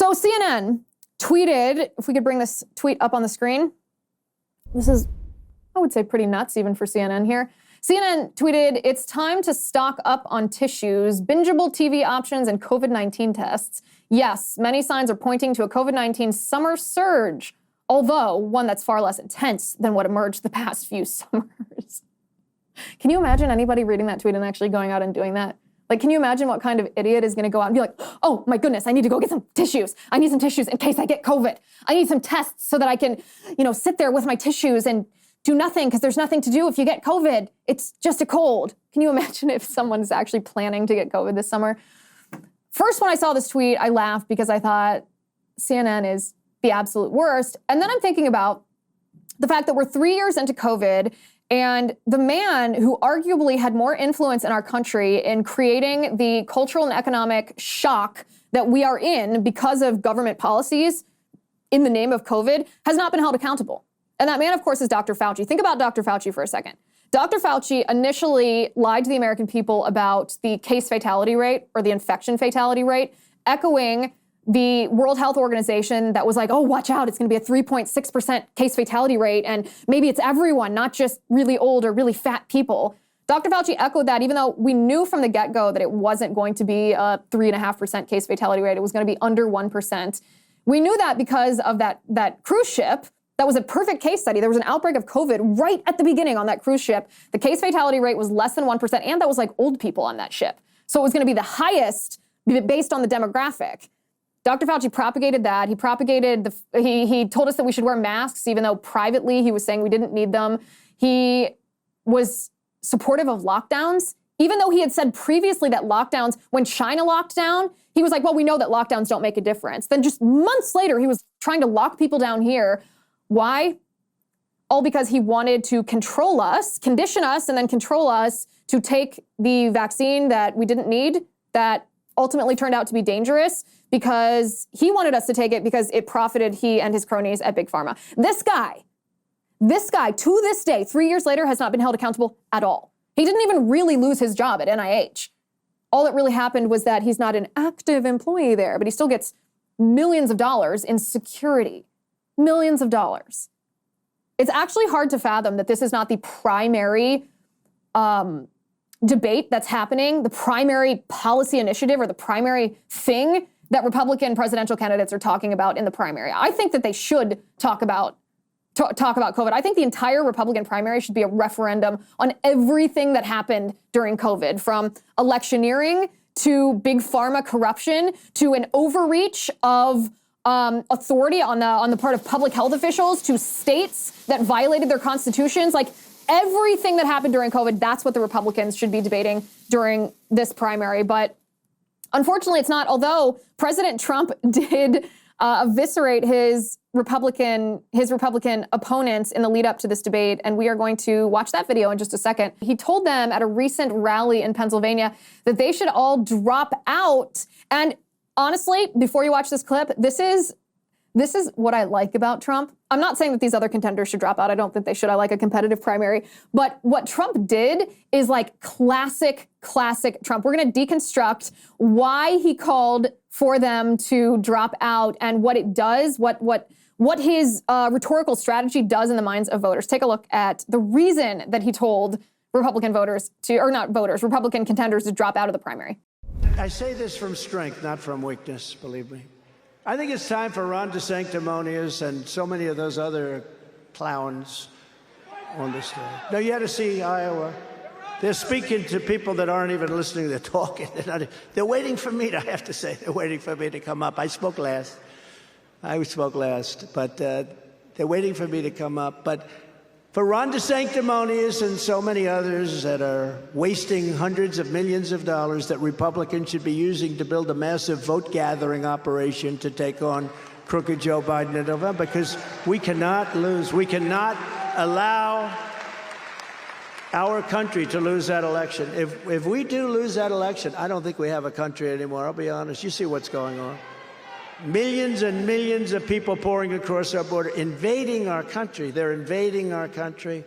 So CNN tweeted, if we could bring this tweet up on the screen. This is, I would say, pretty nuts even for CNN here. CNN tweeted, "It's time to stock up on tissues, bingeable TV options, and COVID-19 tests. Yes, many signs are pointing to a COVID-19 summer surge, although one that's far less intense than what emerged the past few summers." Can you imagine anybody reading that tweet and actually going out and doing that? Like, can you imagine what kind of idiot is going to go out and be like, "Oh my goodness, I need to go get some tissues. I need some tissues in case I get COVID. I need some tests so that I can, sit there with my tissues and do nothing because there's nothing to do if you get COVID. It's just a cold." Can you imagine if someone's actually planning to get COVID this summer? First, when I saw this tweet, I laughed because I thought CNN is the absolute worst. And then I'm thinking about the fact that we're 3 years into COVID, and the man who arguably had more influence in our country in creating the cultural and economic shock that we are in because of government policies in the name of COVID has not been held accountable. And that man, of course, is Dr. Fauci. Think about Dr. Fauci for a second. Dr. Fauci initially lied to the American people about the case fatality rate or the infection fatality rate, echoing the World Health Organization that was like, "Oh, watch out, it's going to be a 3.6% case fatality rate, and maybe it's everyone, not just really old or really fat people." Dr. Fauci echoed that, even though we knew from the get-go that it wasn't going to be a 3.5% case fatality rate. It was going to be under 1%. We knew that because of that cruise ship. That was a perfect case study. There was an outbreak of COVID right at the beginning on that cruise ship. The case fatality rate was less than 1%, and that was like old people on that ship. So it was going to be the highest based on the demographic. Dr. Fauci propagated that. He he told us that we should wear masks, even though privately he was saying we didn't need them. He was supportive of lockdowns, even though he had said previously that lockdowns, when China locked down, he was like, "Well, we know that lockdowns don't make a difference." Then just months later, he was trying to lock people down here. Why? All because he wanted to control us, condition us, and then control us to take the vaccine that we didn't need, that ultimately turned out to be dangerous, because he wanted us to take it because it profited he and his cronies at Big Pharma. This guy, to this day, 3 years later, has not been held accountable at all. He didn't even really lose his job at NIH. All that really happened was that he's not an active employee there, but he still gets millions of dollars in security. Millions of dollars. It's actually hard to fathom that this is not the primary debate that's happening, the primary policy initiative or the primary thing that Republican presidential candidates are talking about in the primary. I think that they should talk about COVID. I think the entire Republican primary should be a referendum on everything that happened during COVID, from electioneering to big pharma corruption to an overreach of authority on the part of public health officials to states that violated their constitutions. Like, everything that happened during COVID, that's what the Republicans should be debating during this primary. But unfortunately, it's not. Although President Trump did eviscerate his Republican opponents in the lead up to this debate, and we are going to watch that video in just a second. He told them at a recent rally in Pennsylvania that they should all drop out. And honestly, before you watch this clip, this is what I like about Trump. I'm not saying that these other contenders should drop out. I don't think they should. I like a competitive primary. But what Trump did is like classic Trump. We're going to deconstruct why he called for them to drop out and what it does, what his rhetorical strategy does in the minds of voters. Take a look at the reason that he told Republican contenders to drop out of the primary. I say this from strength, not from weakness, believe me. I think it's time for Ron DeSanctimonious and so many of those other clowns on the stage. No, you had to see Iowa. They're speaking to people that aren't even listening. They're talking. They're waiting for me, I have to say. They're waiting for me to come up. I spoke last, but they're waiting for me to come up. But for Ron DeSanctimonious and so many others that are wasting hundreds of millions of dollars that Republicans should be using to build a massive vote-gathering operation to take on crooked Joe Biden in November, because we cannot lose. We cannot allow our country to lose that election. If we do lose that election, I don't think we have a country anymore. I'll be honest. You see what's going on. Millions and millions of people pouring across our border, invading our country. They're invading our country.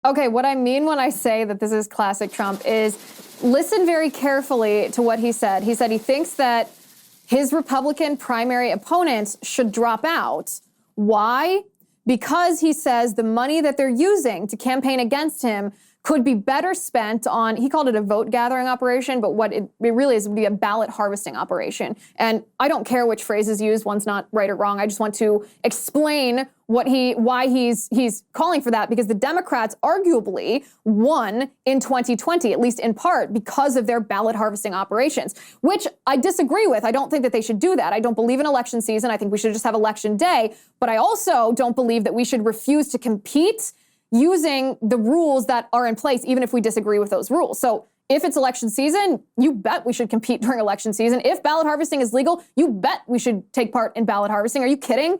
Okay, what I mean when I say that this is classic Trump is listen very carefully to what he said. He said he thinks that his Republican primary opponents should drop out. Why? Because he says the money that they're using to campaign against him could be better spent on, he called it a vote gathering operation, but what it really is would be a ballot harvesting operation. And I don't care which phrase is used, one's not right or wrong. I just want to explain why he's calling for that, because the Democrats arguably won in 2020, at least in part because of their ballot harvesting operations, which I disagree with. I don't think that they should do that. I don't believe in election season. I think we should just have election day. But I also don't believe that we should refuse to compete using the rules that are in place, even if we disagree with those rules. So if it's election season, you bet we should compete during election season. If ballot harvesting is legal, you bet we should take part in ballot harvesting. Are you kidding?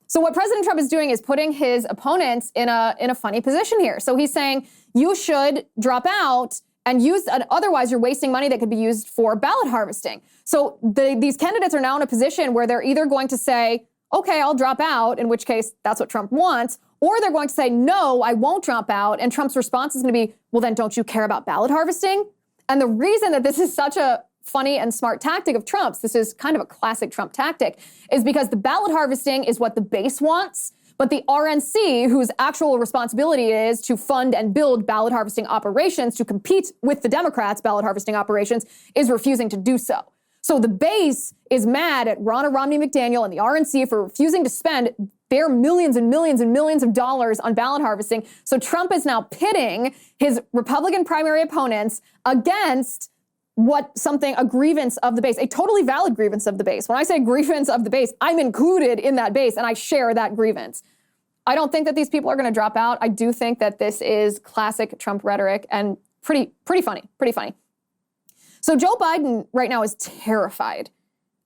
So what President Trump is doing is putting his opponents in a funny position here. So he's saying you should drop out and use, otherwise you're wasting money that could be used for ballot harvesting. So these candidates are now in a position where they're either going to say, okay, I'll drop out, in which case that's what Trump wants, or they're going to say, no, I won't drop out. And Trump's response is going to be, well, then don't you care about ballot harvesting? And the reason that this is such a funny and smart tactic of Trump's, this is kind of a classic Trump tactic, is because the ballot harvesting is what the base wants, but the RNC, whose actual responsibility is to fund and build ballot harvesting operations to compete with the Democrats' ballot harvesting operations, is refusing to do so. So the base is mad at Ronna Romney McDaniel and the RNC for refusing to spend their millions and millions and millions of dollars on ballot harvesting. So Trump is now pitting his Republican primary opponents against a grievance of the base, a totally valid grievance of the base. When I say grievance of the base, I'm included in that base and I share that grievance. I don't think that these people are going to drop out. I do think that this is classic Trump rhetoric and pretty funny. So Joe Biden right now is terrified,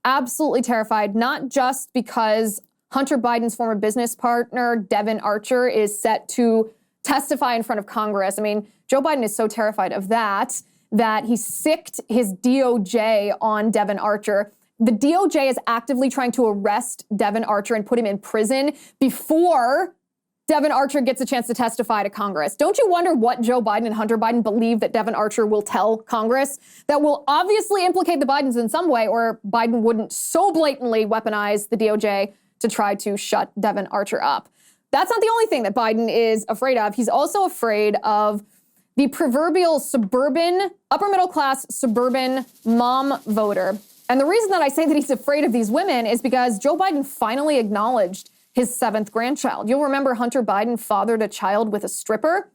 absolutely terrified, not just because Hunter Biden's former business partner, Devon Archer, is set to testify in front of Congress. I mean, Joe Biden is so terrified of that he sicked his DOJ on Devon Archer. The DOJ is actively trying to arrest Devon Archer and put him in prison before Devon Archer gets a chance to testify to Congress. Don't you wonder what Joe Biden and Hunter Biden believe that Devon Archer will tell Congress that will obviously implicate the Bidens in some way, or Biden wouldn't so blatantly weaponize the DOJ to try to shut Devon Archer up. That's not the only thing that Biden is afraid of. He's also afraid of the proverbial upper middle class suburban mom voter. And the reason that I say that he's afraid of these women is because Joe Biden finally acknowledged his 7th grandchild. You'll remember Hunter Biden fathered a child with a stripper.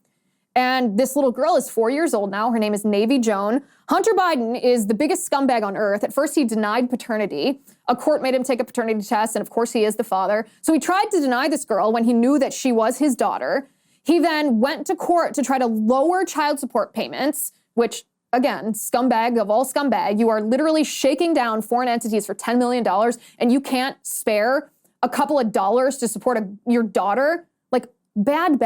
And this little girl is 4 years old now. Her name is Navy Joan. Hunter Biden is the biggest scumbag on earth. At first, he denied paternity. A court made him take a paternity test, and of course, he is the father. So he tried to deny this girl when he knew that she was his daughter. He then went to court to try to lower child support payments, which, again, scumbag of all scumbag. You are literally shaking down foreign entities for $10 million, and you can't spare a couple of dollars to support your daughter. Like, bad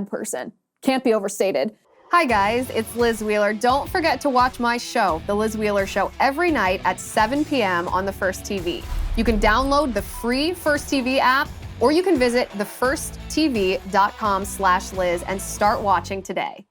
person. Can't be overstated. Hi guys, it's Liz Wheeler. Don't forget to watch my show, The Liz Wheeler Show, every night at 7 p.m. on the First TV. You can download the free First TV app, or you can visit thefirsttv.com/Liz and start watching today.